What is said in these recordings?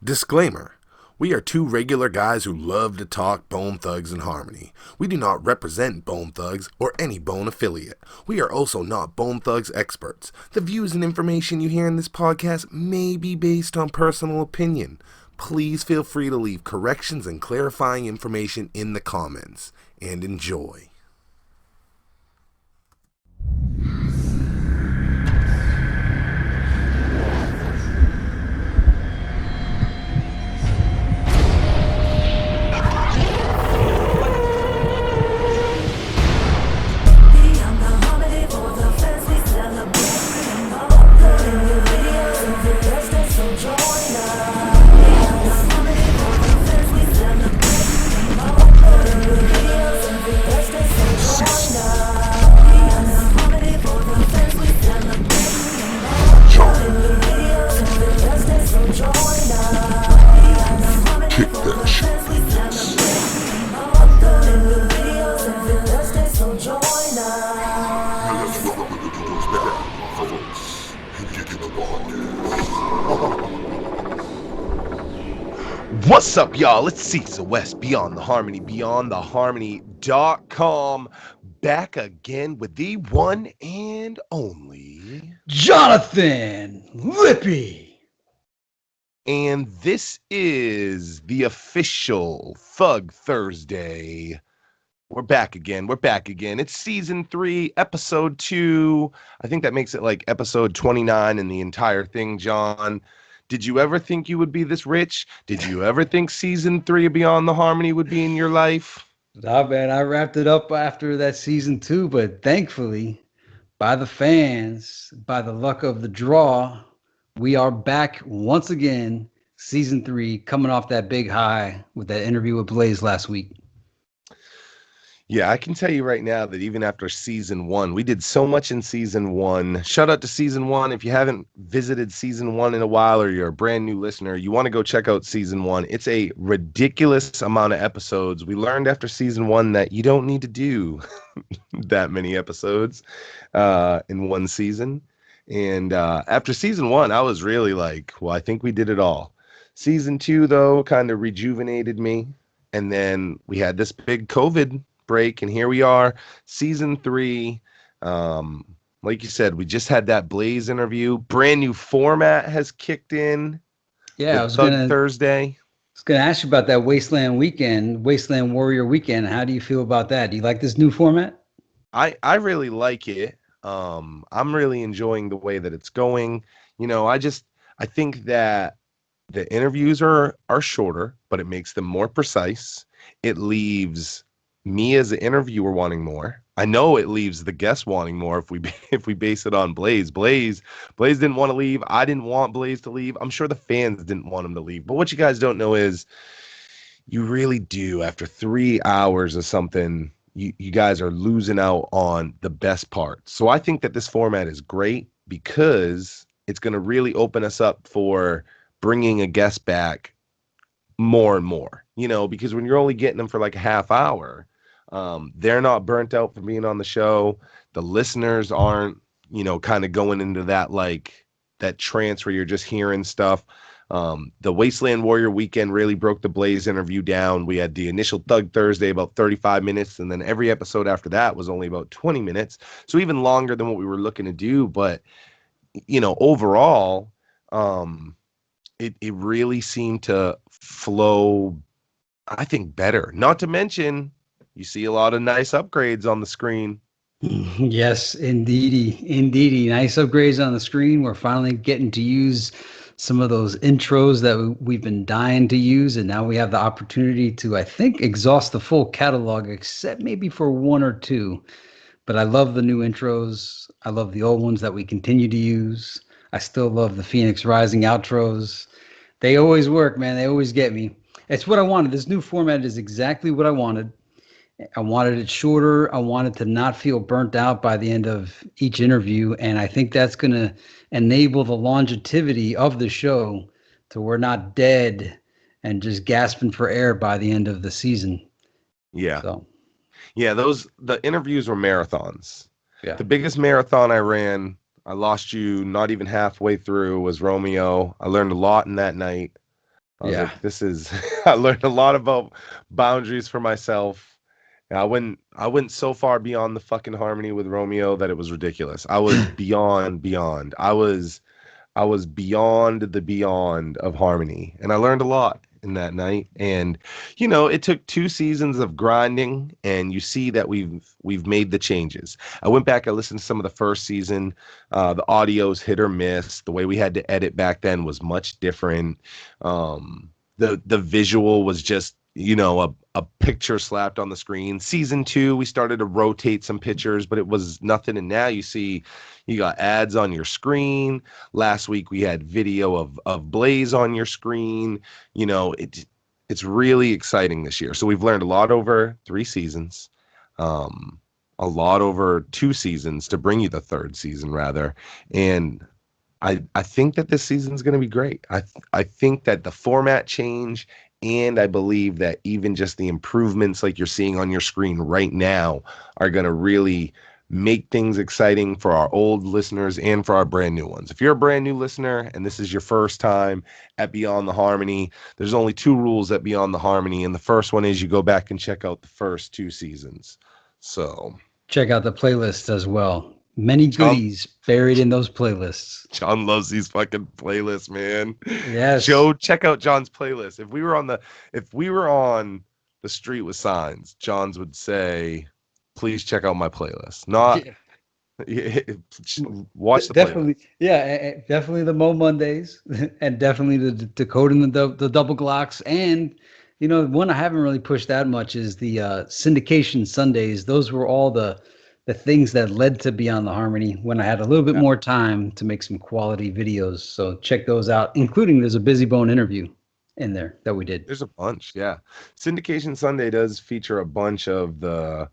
Disclaimer. We are two regular guys who love to talk Bone Thugs and Harmony. We do not represent Bone Thugs or any Bone affiliate. We are also not Bone Thugs experts. The views and information you hear in this podcast may be based on personal opinion. Please feel free to leave corrections and clarifying information in the comments. And enjoy. What's up, y'all? It's Caesar West, Beyond the Harmony, beyondtheharmony.com, back again with the one and only Jonathan Lippy. And this is the official Thug Thursday. We're back again. It's season 3, episode 2. I think that makes it like episode 29 in the entire thing, John. Did you ever think you would be this rich? Did you ever think season 3 of Beyond the Harmony would be in your life? Nah, man, I wrapped it up after that season 2, but thankfully, by the fans, by the luck of the draw, we are back once again, season 3, coming off that big high with that interview with Blaze last week. Yeah, I can tell you right now that even after season 1, we did so much in season 1. Shout out to season 1. If you haven't visited season 1 in a while, or you're a brand new listener, you want to go check out season 1. It's a ridiculous amount of episodes. We learned after season 1 that you don't need to do that many episodes in one season. And after season 1, I was really like, well, I think we did it all. Season 2, though, kind of rejuvenated me. And then we had this big COVID break, and here we are, season 3. Like you said, we just had that Blaze interview. Brand new format has kicked in. Yeah, Thursday. I was gonna ask you about that Wasteland Warrior weekend. How do you feel about that? Do you like this new format? I really like it. I'm really enjoying the way that it's going. You know, I think that the interviews are shorter, but it makes them more precise. It leaves me as an interviewer wanting more. I know it leaves the guest wanting more if we base it on Blaze. Blaze didn't want to leave. I didn't want Blaze to leave. I'm sure the fans didn't want him to leave. But what you guys don't know is you really do, after 3 hours of something, you guys are losing out on the best part. So I think that this format is great because it's going to really open us up for bringing a guest back more and more, because when you're only getting them for like a half hour, they're not burnt out from being on the show. The listeners aren't, kind of going into that trance where you're just hearing stuff. The Wasteland Warrior weekend really broke the Blaze interview down. We had the initial Thug Thursday, about 35 minutes, and then every episode after that was only about 20 minutes. So even longer than what we were looking to do. But, overall, it really seemed to flow, I think, better. Not to mention, you see a lot of nice upgrades on the screen. Yes, indeedy. Nice upgrades on the screen. We're finally getting to use some of those intros that we've been dying to use, and now we have the opportunity to, I think, exhaust the full catalog, except maybe for one or two. But I love the new intros. I love the old ones that we continue to use. I still love the Feenics Ryzin outros. They always work, man. They always get me. It's what I wanted. This new format is exactly what I wanted. I wanted it shorter. I wanted to not feel burnt out by the end of each interview. And I think that's going to enable the longevity of the show to we're not dead and just gasping for air by the end of the season. Yeah. So. Yeah, the interviews were marathons. Yeah. The biggest marathon I ran, I lost you not even halfway through, was Romeo. I learned a lot in that night. I was Yeah. like, this is I learned a lot about boundaries for myself. And I went so far beyond the fucking harmony with Romeo that it was ridiculous. I was beyond. I was beyond the beyond of harmony, and I learned a lot in that night. And it took 2 seasons of grinding, and you see that we've made the changes. I went back, I listened to some of the first season. The audio's hit or miss. The way we had to edit back then was much different. The visual was just a picture slapped on the screen. Season 2, we started to rotate some pictures, but it was nothing. And now you got ads on your screen. Last week we had video of Blaze on your screen. It's really exciting this year. So we've learned a lot over 3 seasons, a lot over 2 seasons to bring you the third season rather. And I think that this season's going to be great. I think that the format change, and I believe that even just the improvements like you're seeing on your screen right now are going to really make things exciting for our old listeners and for our brand new ones. If you're a brand new listener and this is your first time at Beyond the Harmony, there's only 2 rules at Beyond the Harmony, and the first one is you go back and check out the first 2 seasons. So Check out the playlist as well. Many John, goodies buried in those playlists. John loves these fucking playlists, man. Yes. Joe, check out John's playlist. If we were on the street with signs, John's would say, "Please check out my playlist." Not watch the Definitely, playlist. yeah, definitely the Mo Mondays, and definitely the decoding the double Glocks, and one I haven't really pushed that much is the syndication Sundays. Those were all the things that led to Beyond the Harmony when I had a little bit more time to make some quality videos. So check those out, including there's a Busy Bone interview in there that we did. There's a bunch, yeah. Syndication Sunday does feature a bunch of the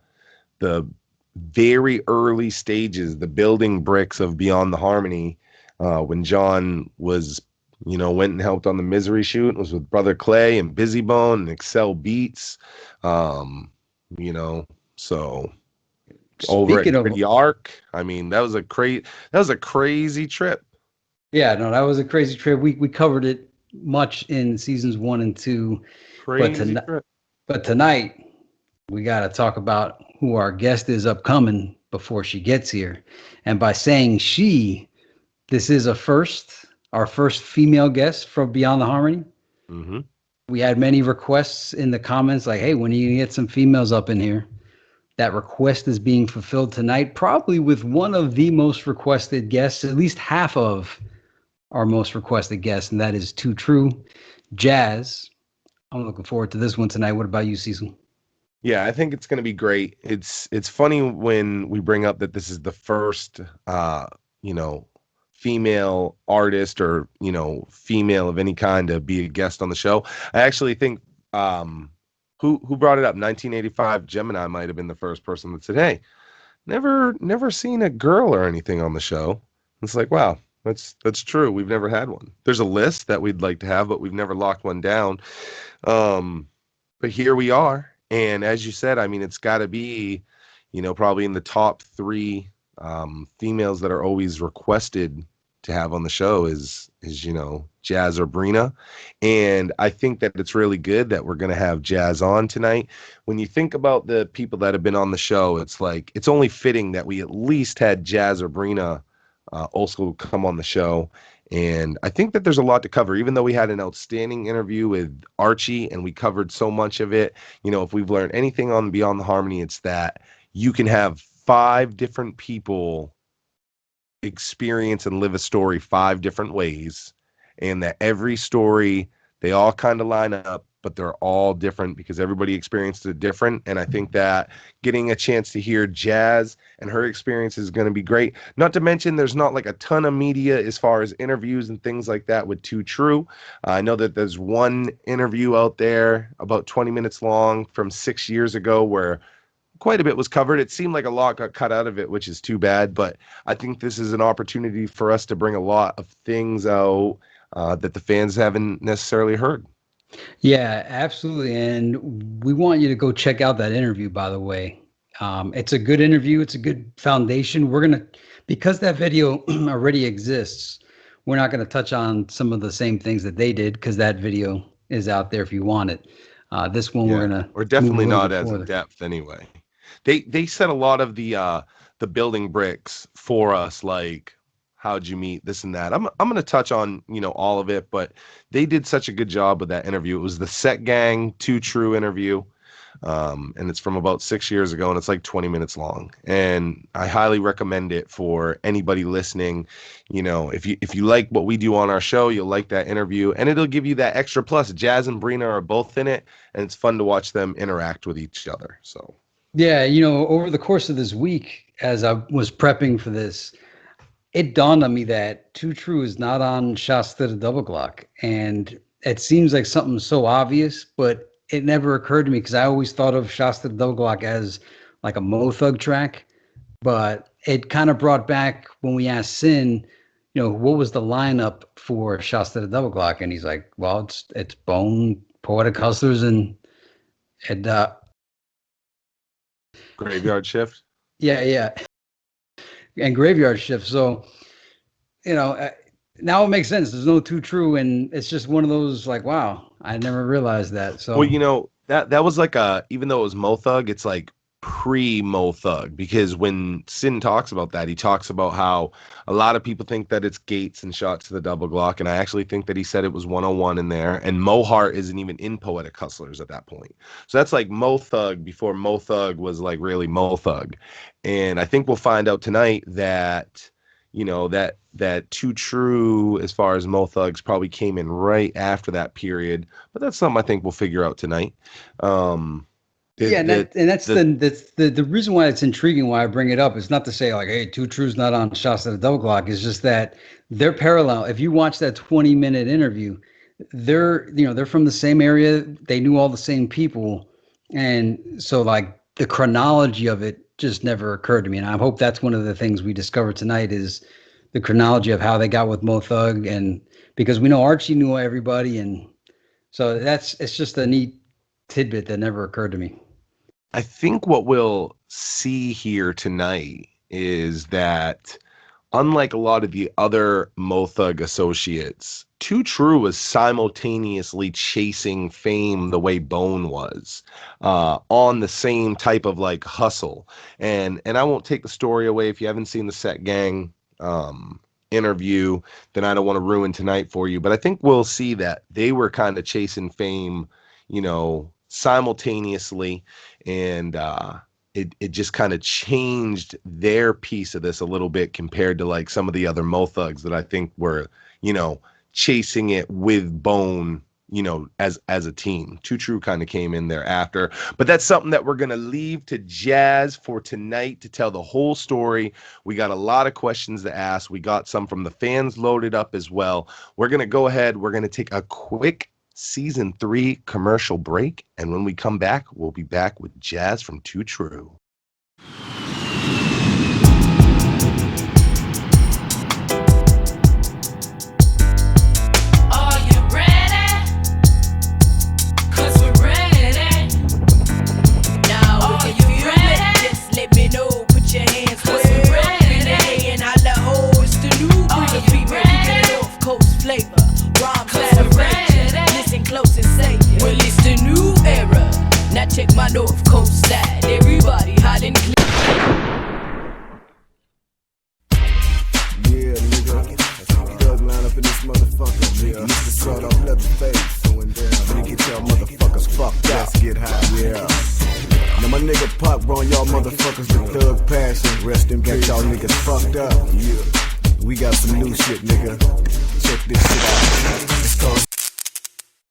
very early stages, the building bricks of Beyond the Harmony, when John was, went and helped on the Misery shoot. It was with Brother Clay and Busy Bone and Excel Beats, so over at Speaking of, Gritty Arc, I mean, that was a crazy trip. yeah, no, that was a crazy trip. We covered it much in seasons 1 and 2, Crazy trip. but tonight we got to talk about who our guest is upcoming before she gets here. And by saying she, this is our first female guest from Beyond the Harmony. Mm-hmm. We had many requests in the comments like, hey, when are you going to get some females up in here? That request is being fulfilled tonight, probably with one of the most requested guests, at least half of our most requested guests, and that is II Tru, Jhaz. I'm looking forward to this one tonight. What about you, Cecil? Yeah, I think it's going to be great. It's funny when we bring up that this is the first, female artist or, female of any kind to be a guest on the show. I actually think, who brought it up? 1985 Gemini might have been the first person that said, "Hey, never seen a girl or anything on the show." It's like, wow, that's true. We've never had one. There's a list that we'd like to have, but we've never locked one down. But here we are. And as you said, I mean, it's got to be, probably in the top 3 females that are always requested to have on the show is Jhaz or Brina. And I think that it's really good that we're going to have Jhaz on tonight. When you think about the people that have been on the show, it's like it's only fitting that we at least had Jhaz or Brina also come on the show. And I think that there's a lot to cover, even though we had an outstanding interview with Archie and we covered so much of it. If we've learned anything on Beyond the Harmony, it's that you can have 5 different people experience and live a story 5 different ways, and that every story, they all kind of line up, but they're all different because everybody experienced it different. And I think that getting a chance to hear Jhaz and her experience is going to be great. Not to mention there's not like a ton of media as far as interviews and things like that with II Tru. I know that there's one interview out there about 20 minutes long from 6 years ago where quite a bit was covered. It seemed like a lot got cut out of it, which is too bad. But I think this is an opportunity for us to bring a lot of things out that the fans haven't necessarily heard. Yeah, absolutely. And we want you to go check out that interview, by the way. It's a good interview. It's a good foundation. Because that video already exists, we're not going to touch on some of the same things that they did because that video is out there if you want it. This one we're gonna We're move a definitely little not bit as in further. depth anyway. They said a lot of the building bricks for us, like how'd you meet this and that. I'm gonna touch on all of it, but they did such a good job with that interview. It was the Set Gang II Tru interview. And it's from about 6 years ago, and it's like 20 minutes long. And I highly recommend it for anybody listening. If you like what we do on our show, you'll like that interview, and it'll give you that extra plus. Jhaz and Brina are both in it, and it's fun to watch them interact with each other. So Yeah, over the course of this week, as I was prepping for this, it dawned on me that Two True is not on Shasta the Double Glock. And it seems like something so obvious, but it never occurred to me because I always thought of Shasta the Double Glock as like a Mo Thug track. But it kind of brought back when we asked Sin, what was the lineup for Shasta the Double Glock? And he's like, well, it's Bone, Poetic Hustlers, and Graveyard Shift. yeah, and Graveyard Shift. So now it makes sense. There's no Two True, and it's just one of those like, wow, I never realized that. So Well, that was like even though it was Mo Thug, it's like pre-Mo Thug, because when Sin talks about that, he talks about how a lot of people think that it's Gates and Shots to the Double Glock, and I actually think that he said it was 101 in there, and Mo Hart isn't even in Poetic Hustlers at that point. So that's like Mo Thug before Mo Thug was like really Mo Thug. And I think we'll find out tonight that that Two True, as far as Mo Thugs, probably came in right after that period, but that's something I think we'll figure out tonight. yeah, that's the reason why it's intriguing. Why I bring it up is not to say like, hey, Two True's not on Shots at the Double Glock. It's just that they're parallel. If you watch that 20-minute interview, they're from the same area. They knew all the same people, and so like the chronology of it just never occurred to me. And I hope that's one of the things we discover tonight is the chronology of how they got with Mo Thug, and because we know Archie knew everybody, and so it's just a neat tidbit that never occurred to me. I think what we'll see here tonight is that, unlike a lot of the other Mo Thug associates, Two True was simultaneously chasing fame the way Bone was, on the same type of like hustle. And I won't take the story away. If you haven't seen the Set Gang interview, then I don't want to ruin tonight for you. But I think we'll see that they were kind of chasing fame, simultaneously, and it just kind of changed their piece of this a little bit compared to like some of the other Mo Thugs that I think were chasing it with Bone, as a team. Two True kind of came in there after, but that's something that we're gonna leave to Jhaz for tonight to tell the whole story. We got a lot of questions to ask. We got some from the fans loaded up as well. We're gonna go ahead. We're gonna take a quick season 3 commercial break, and when we come back, we'll be back with Jhaz from II Tru. Check my North Coast side. Everybody hot and clean. Yeah, nigga. Thug line up in this motherfucker. Nigga, used to sort off leather face. Going down. Nigga, y'all motherfuckers fucked up. Let's get high. Yeah. Now my nigga Pop run y'all motherfuckers the thug passion. Rest in peace. Got y'all niggas fucked up. Yeah. We got some new shit, nigga. Check this shit out. It's called.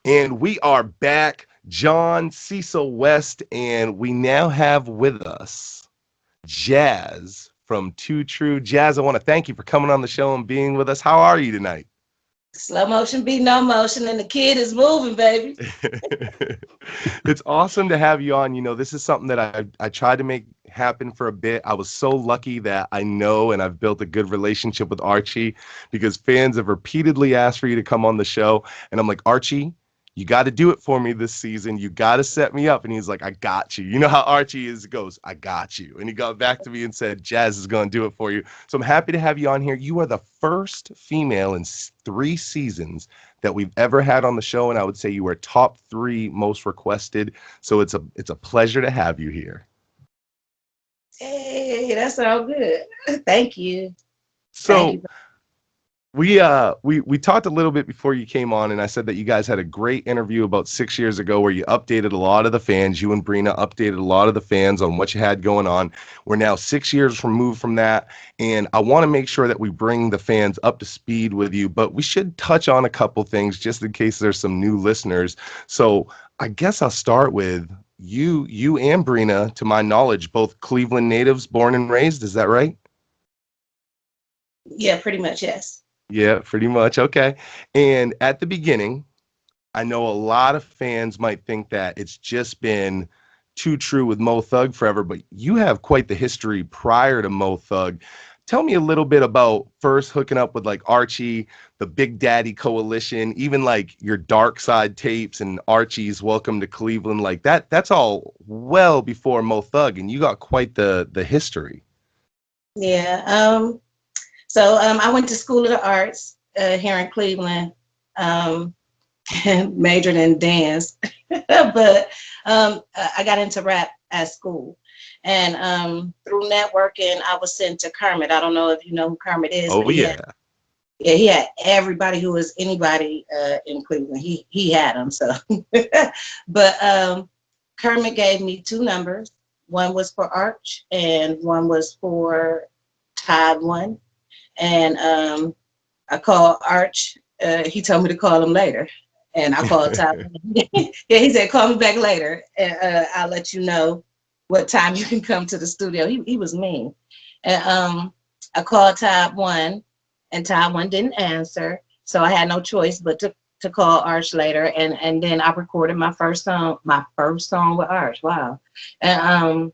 And we are back. John Cecil West, and we now have with us Jhaz from II Tru. Jhaz, I want to thank you for coming on the show and being with us. How are you tonight? Slow motion beat no motion, and the kid is moving, baby. It's awesome to have you on. This is something that I tried to make happen for a bit. I was so lucky that I know and I've built a good relationship with Archie, because fans have repeatedly asked for you to come on the show, and I'm like, Archie, you got to do it for me this season. You got to set me up. And he's like, I got you. You know how Archie is, goes, I got you. And he got back to me and said, Jhaz is going to do it for you. So I'm happy to have you on here. You are the first female in 3 seasons that we've ever had on the show. And I would say you are top 3 most requested. So it's a pleasure to have you here. Hey, that sounds good. Thank you. So Thank you. we talked a little bit before you came on, and I said that you guys had a great interview about 6 years ago where you updated a lot of the fans. You and Brina updated a lot of the fans on what you had going on. We're now 6 years removed from that, and I want to make sure that we bring the fans up to speed with you, but we should touch on a couple things just in case there's some new listeners. So I guess I'll start with you and Brina, to my knowledge, both Cleveland natives, born and raised. Is that right? Yeah, pretty much, yes. Yeah, pretty much. Okay. And at the beginning, I know a lot of fans might think that it's just been II Tru with Mo Thug forever, but you have quite the history prior to Mo Thug. Tell me a little bit about first hooking up with like Archie, the Big Daddy Coalition, even like your Dark Side tapes and Archie's Welcome to Cleveland. Like that's all well before Mo Thug, and you got quite the history. Yeah. So I went to School of the Arts here in Cleveland, and majored in dance, but I got into rap at school. And through networking, I was sent to Kermit. I don't know if you know who Kermit is. Oh, yeah. He had everybody who was anybody in Cleveland. He had them. So, but Kermit gave me 2 numbers. One was for Arch, and one was for Tide One. And I called Arch. He told me to call him later, and I called Tide. Yeah, he said, call me back later, and I'll let you know what time you can come to the studio. He was mean. And I called Tide One, and Tide One didn't answer, so I had no choice but to call Arch later, and then I recorded my first song with Arch. Wow. And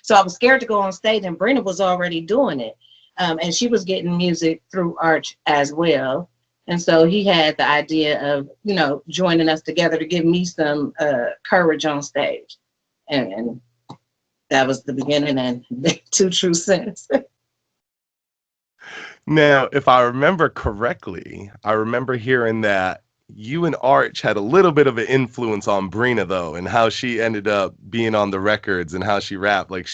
so I was scared to go on stage, and Brina was already doing it. And she was getting music through Arch as well. And so he had the idea of, joining us together to give me some courage on stage. And that was the beginning, and II Tru since. Now, if I remember correctly, I remember hearing that you and Arch had a little bit of an influence on Brina, though, and how she ended up being on the records and how she rapped. Like,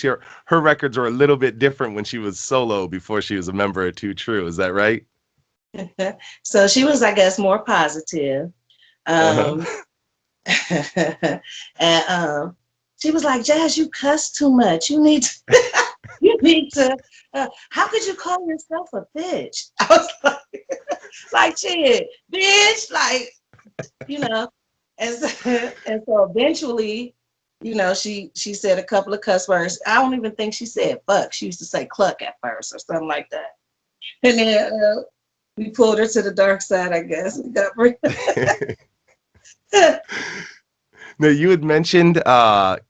her records were a little bit different when she was solo before she was a member of II Tru. Is that right? So she was, I guess, more positive. And she was like, Jhaz, you cuss too much. You need to, how could you call yourself a bitch? I was like shit, bitch, and so eventually, she said a couple of cuss words. I don't even think she said fuck. She used to say cluck at first or something like that. And then we pulled her to the dark side, I guess. We got Now, you had mentioned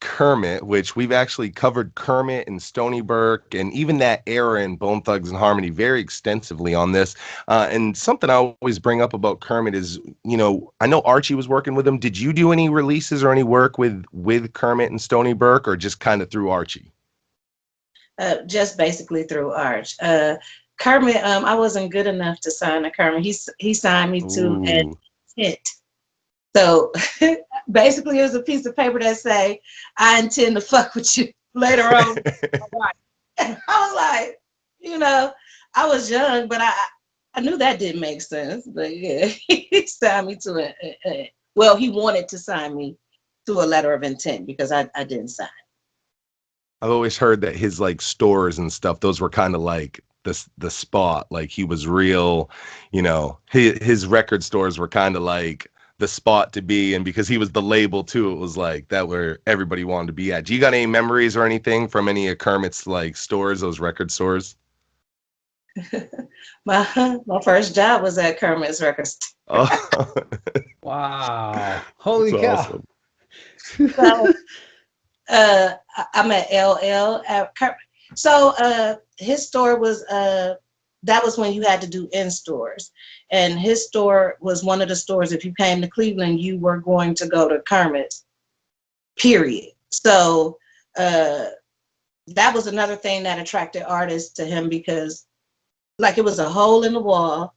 Kermit, which we've actually covered Kermit and Stony Burke and even that era in Bone Thugs and Harmony very extensively on this. And something I always bring up about Kermit is, I know Archie was working with him. Did you do any releases or any work with Kermit and Stony Burke, or just kind of through Archie? Just basically through Arch. Kermit, I wasn't good enough to sign to Kermit. He signed me to an intent. So basically, it was a piece of paper that say, I intend to fuck with you later on. I was like, I was young, but I knew that didn't make sense. But yeah, he signed me to he wanted to sign me to a letter of intent because I didn't sign. I've always heard that his like stores and stuff, those were kind of like the spot. Like he was real, his record stores were kind of like the spot to be, and because he was the label too, it was like that where everybody wanted to be at. Do you got any memories or anything from any of Kermit's like stores, those record stores? My first job was at Kermit's record store. Oh. Wow. Holy That's cow. awesome. So I'm at LL at Kermit. So his store was that was when you had to do in stores. And his store was one of the stores, if you came to Cleveland, you were going to go to Kermit's, period. So that was another thing that attracted artists to him, because like it was a hole in the wall,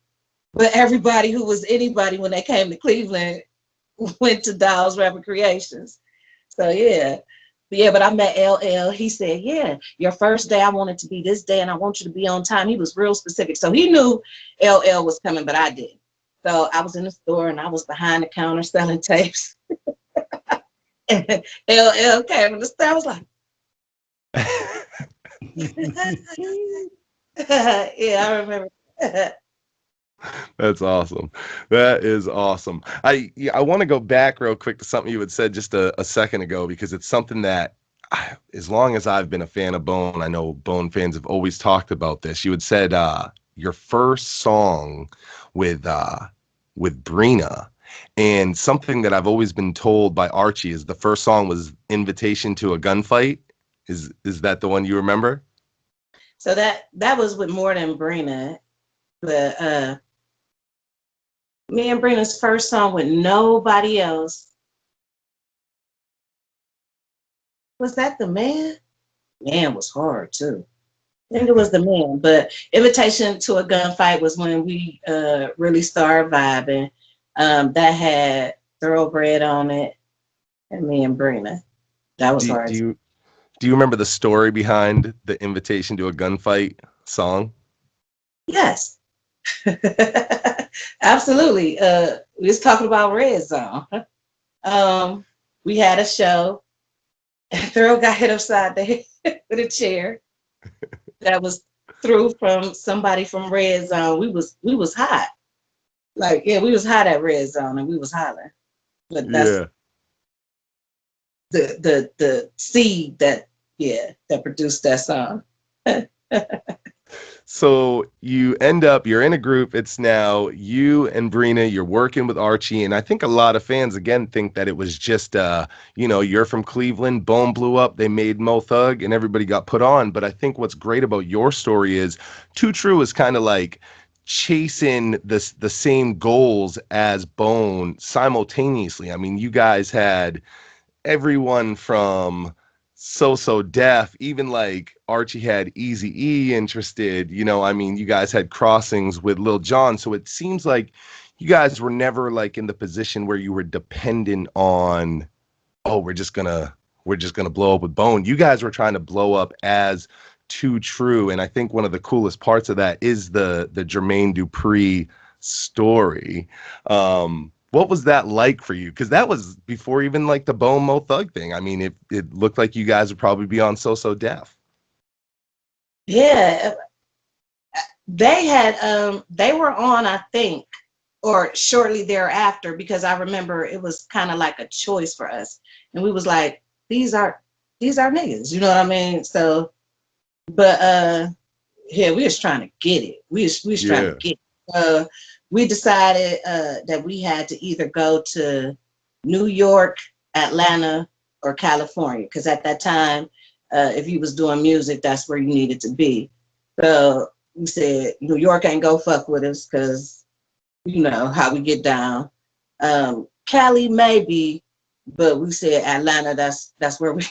but everybody who was anybody when they came to Cleveland went to Dial's Rapper Creations. So yeah. But I met LL. He said, yeah, your first day, I want it to be this day, and I want you to be on time. He was real specific. So he knew LL was coming, but I didn't. So I was in the store, and I was behind the counter selling tapes. And LL came in the store. I was like, yeah, I remember. That's awesome. That is awesome. I want to go back real quick to something you had said just a second ago, because it's something that as long as I've been a fan of Bone, I know Bone fans have always talked about this. You had said your first song with Brina, and something that I've always been told by Archie is the first song was Invitation to a Gunfight. Is that the one you remember? So that was with more than Brina, but me and Brina's first song with nobody else. Was that The Man? Man was hard too. I think it was The Man, but Invitation to a Gunfight was when we really started vibing. That had Thoroughbred on it, and me and Brina. That was hard. Do you remember the story behind the Invitation to a Gunfight song? Yes. Absolutely. We was talking about Red Zone. We had a show, and Thorough got hit upside the head with a chair that was through from somebody from Red Zone. We was hot. Like, yeah, we was hot at Red Zone, and we was hollering. But that's the seed that produced that song. So you're in a group. It's now you and Brina, you're working with Archie. And I think a lot of fans, again, think that it was just, you're from Cleveland, Bone blew up, they made Mo Thug, and everybody got put on. But I think what's great about your story is II Tru is kind of like chasing the same goals as Bone simultaneously. I mean, you guys had everyone from So Def, even like Archie had Eazy-E interested, I mean, you guys had crossings with Lil Jon. So it seems like you guys were never like in the position where you were dependent on, oh, we're just gonna blow up with Bone. You guys were trying to blow up as II Tru. And I think one of the coolest parts of that is the Jermaine Dupri story. What was that like for you? Because that was before even like the Bone Mo Thug thing. I mean, it looked like you guys would probably be on So Def. Yeah, they were on, I think, or shortly thereafter, because I remember it was kind of like a choice for us, and we was like, these are niggas, you know what I mean? So, but yeah, we was trying to get it. We was trying to get it. We decided that we had to either go to New York, Atlanta, or California, because at that time, if you was doing music, that's where you needed to be. So we said, New York ain't go fuck with us, because you know how we get down. Cali maybe, but we said Atlanta, that's where we.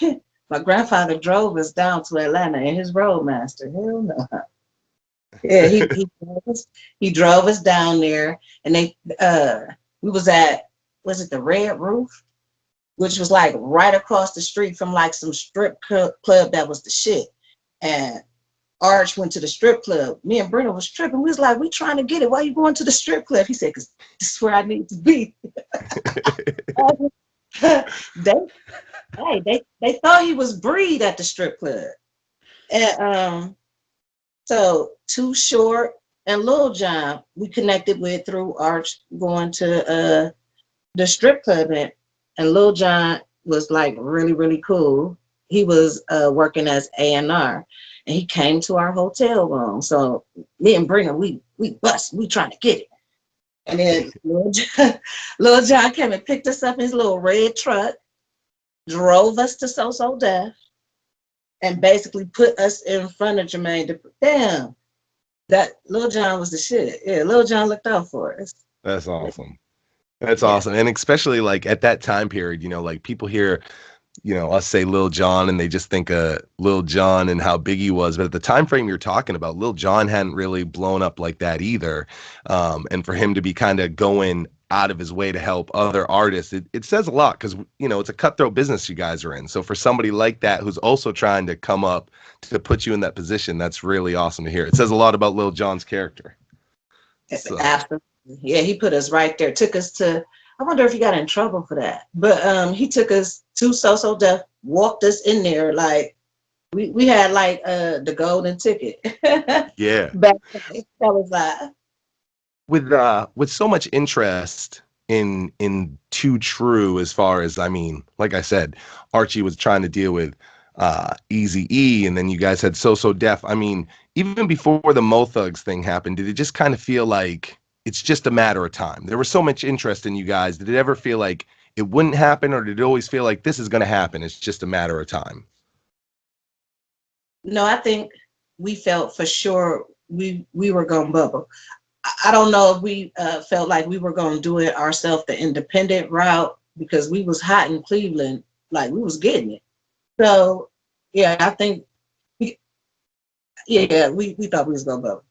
My grandfather drove us down to Atlanta in his Roadmaster. Hell no. Yeah, he drove us down there, and we was at, was it the Red Roof, which was like right across the street from like some strip club that was the shit. And Arch went to the strip club. Me and Brina was tripping. We was like, we trying to get it. Why you going to the strip club? He said, because this is where I need to be. They thought he was Breed at the strip club. And so Too Short and Lil Jon we connected with through Arch going to the strip club, and Lil Jon was like really, really cool. He was working as A&R, and he came to our hotel room. So me and Brina, we trying to get it. And then Lil Jon came and picked us up in his little red truck, drove us to So Def, and basically put us in front of Jermaine Dupri. Damn, that Lil Jon was the shit. Yeah, Lil Jon looked out for us. That's awesome. That's Yeah. awesome. And especially like at that time period, you know, like people hear, you know, us say Lil Jon and they just think Lil Jon and how big he was. But at the time frame you're talking about, Lil Jon hadn't really blown up like that either. And for him to be kind of going out of his way to help other artists, it says a lot because, you know, it's a cutthroat business you guys are in. So for somebody like that who's also trying to come up to put you in that position, that's really awesome to hear. It says a lot about Lil Jon's character. So. Absolutely. Yeah, he put us right there. Took us to, I wonder if he got in trouble for that. But he took us to So Def, walked us in there like we had like the golden ticket. Yeah. Back then. That was like With so much interest in II Tru, as far as, I mean, like I said, Archie was trying to deal with Eazy-E, and then you guys had So Def. I mean, even before the Mo Thugs thing happened, did it just kind of feel like it's just a matter of time? There was so much interest in you guys. Did it ever feel like it wouldn't happen, or did it always feel like this is going to happen? It's just a matter of time. no, I think we felt for sure we were gonna bubble. I don't know if we felt like we were gonna do it ourselves, the independent route, because we was hot in Cleveland, like we was getting it. So yeah, I think we thought we was gonna bubble.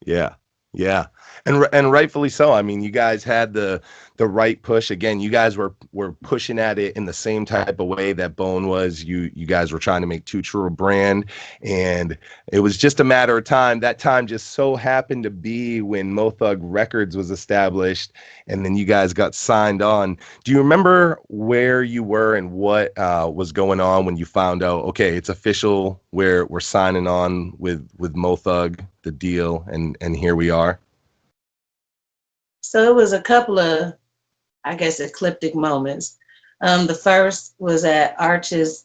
Yeah. Yeah. And rightfully so. I mean, you guys had the right push. Again, you guys were pushing at it in the same type of way that Bone was. You guys were trying to make II Tru a brand, and it was just a matter of time. That time just so happened to be when Mo Thug Records was established, and then you guys got signed on. Do you remember where you were and what was going on when you found out, okay, it's official, we're signing on with Mo Thug, the deal, and here we are? So it was a couple of, I guess, ecliptic moments. The first was at Arch's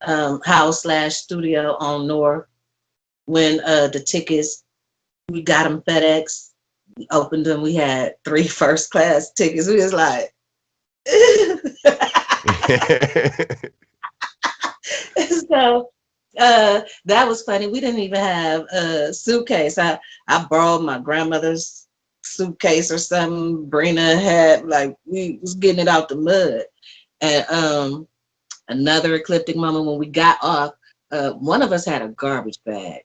house/studio on North when the tickets, we got them FedEx, we opened them, we had 3 first-class tickets. We was like, so that was funny. We didn't even have a suitcase. I borrowed my grandmother's suitcase or something. Brina had, like, we was getting it out the mud. And another ecliptic moment when we got off, one of us had a garbage bag.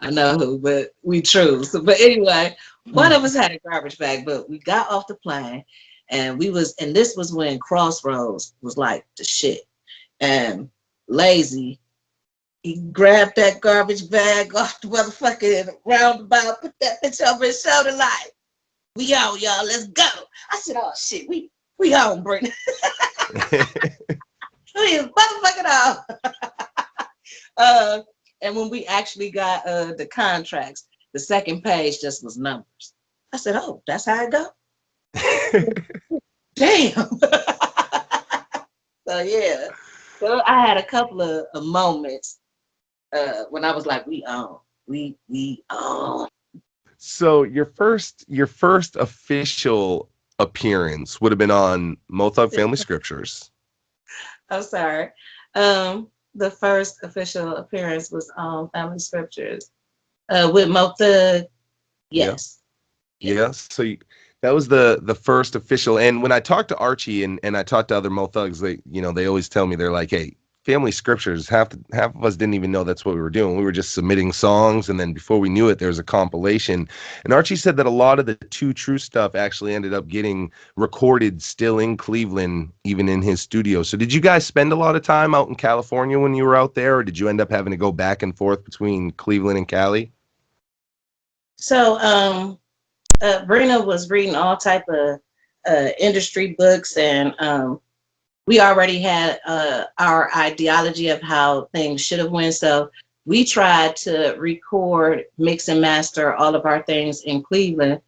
I know who, but we true. So, but anyway, one of us had a garbage bag, but we got off the plane and this was when Crossroads was like the shit. And Lazy, he grabbed that garbage bag off the motherfucking roundabout, put that bitch over his shoulder like, we out, y'all, let's go. I said, oh shit, we on, Brina. We is motherfucking on. And when we actually got the contracts, the second page just was numbers. I said, oh, that's how it go? Damn. So yeah. So I had a couple of moments when I was like, we on. We on. So your first official appearance would have been on Mo Thug Family Scriptures. I'm sorry. The first official appearance was on Family Scriptures with Mo Thug. Yes. Yeah. So that was the first official. And when I talked to Archie and I talked to other Mo Thugs, they always tell me, they're like, hey, Family Scriptures, half of us didn't even know that's what we were doing. We were just submitting songs, and then before we knew it, there was a compilation. And Archie said that a lot of the II Tru stuff actually ended up getting recorded still in Cleveland, even in his studio. So did you guys spend a lot of time out in California when you were out there, or did you end up having to go back and forth between Cleveland and Cali? So Brina was reading all type of industry books, and we already had our ideology of how things should have went. So we tried to record, mix and master all of our things in Cleveland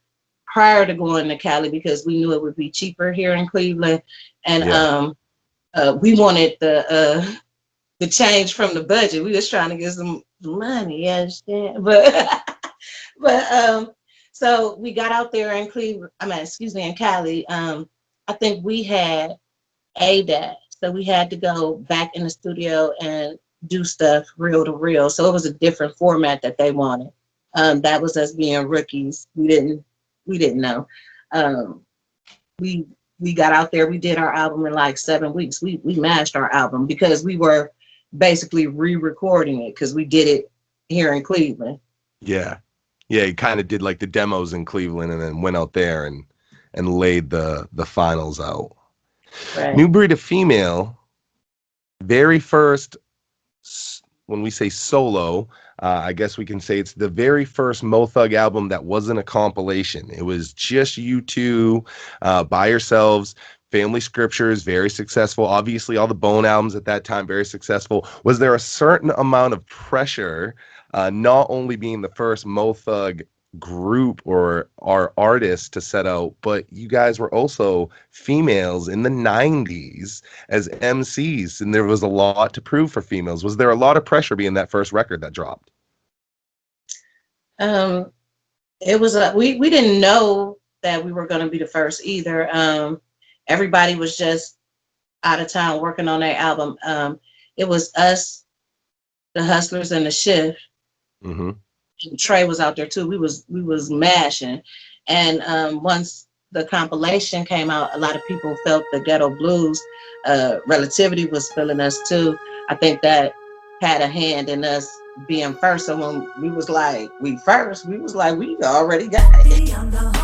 prior to going to Cali because we knew it would be cheaper here in Cleveland. And we wanted the change from the budget. We was trying to get some money, you understand? But so we got out there in Cleveland, in Cali. I think we had ADAT, so we had to go back in the studio and do stuff reel to reel. So it was a different format that they wanted. That was us being rookies. We didn't know. We got out there. We did our album in like 7 weeks. We mashed our album because we were basically re-recording it because we did it here in Cleveland. Yeah. Yeah, he kind of did like the demos in Cleveland and then went out there and laid the finals out. Right. New Breed of Female, very first, when we say solo, I guess we can say it's the very first Mo Thug album that wasn't a compilation. It was just you two by yourselves. Family Scriptures, very successful. Obviously, all the Bone albums at that time, very successful. Was there a certain amount of pressure, not only being the first Mo Thug group or our artists to set out, but you guys were also females in the 90s as MCs, and there was a lot to prove for females. Was there a lot of pressure being that first record that dropped? It was we didn't know that we were going to be the first either. Everybody was just out of town working on their album. It was us, the Hustlers, and the Shift. Mm-hmm. And Trey was out there too. We was mashing, and once the compilation came out, a lot of people felt the ghetto blues. Relativity was feeling us too. I think that had a hand in us being first. So when we was like we first, we was like we already got it.